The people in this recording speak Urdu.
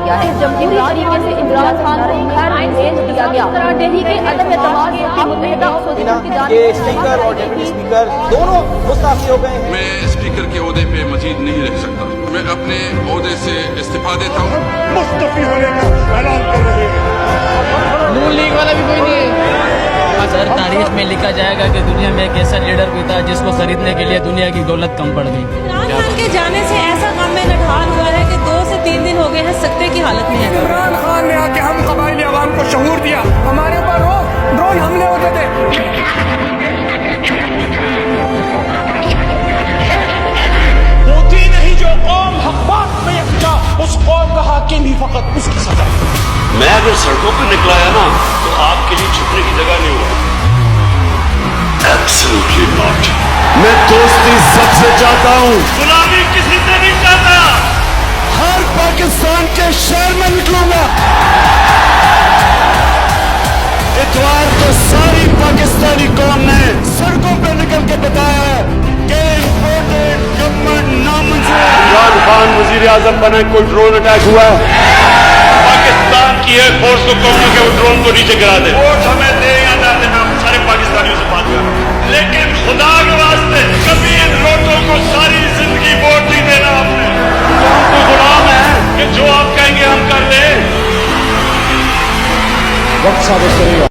کیا ہے جمہوری طریقے سے عمران خان کو گھر بھیج دیا گیا. دہلی کے عدم اعتماد سے متحدہ اپوزیشن کی جانب سے اسپیکر اور ڈپٹی اسپیکر دونوں مستعفی ہو گئے ہیں. میں اسپیکر کے عہدے پہ مزید نہیں رہ سکتا. میں اپنے عہدے سے استعفا دیتا ہوں. مستعفی ہونے کا اعلان کر رہے ہیں. نون لیگ والا بھی کوئی نہیں ہے. سر تاریخ میں لکھا جائے گا کہ دنیا میں ایک ایسا لیڈر بھی تھا جس کو خریدنے کے لیے دنیا کی دولت کم پڑ گئی. عمران خان کے جانے سے ایسا غم میں نڈھال ہوا ہے کہ 2 سے 3 دن ہو گئے ہیں سکتے کی حالت میں ہے. عمران خان نے آ کے ہم قبائلی عوام کو شعور دیا. ہمارے اوپر ڈرون حملے ہوتے تھے. ہوتی نہیں جو قوم حق بات میں یکجا اس قوم کا حاکم ہی فقط اس کی سزا. میں اگر سڑکوں پہ نکلایا نا تو آپ کے لیے چھپنے کی جگہ نہیں ہوگا. Absolutely not. میں دوستی سب سے چاہتا ہوں, غلامی کسی سے نہیں چاہتا. ہر پاکستان کے شہر میں نکلوں گا. اتوار کو ساری پاکستانی قوم نے سڑکوں پہ نکل کے بتایا ہے کہ امپورٹنٹ گورنمنٹ نامنظور. عمران خان وزیر اعظم بنا, کوئی ڈرون اٹیک ہوا ہے. پاکستان کی ایئر فورس کو کہوں کہ وہ ڈرون کو نیچے گرا دے. ووٹ ہمیں دے یا نہ دے, ہم سارے پاکستانیوں سے بات کر رہے ہیں. لیکن خدا کے واسطے کبھی ان لوٹوں کو ساری زندگی ووٹ نہیں دینا. ہم نے ہم تو غلام ہیں کہ جو آپ کہیں گے ہم کر لیں. وقت ثابت کرے گا.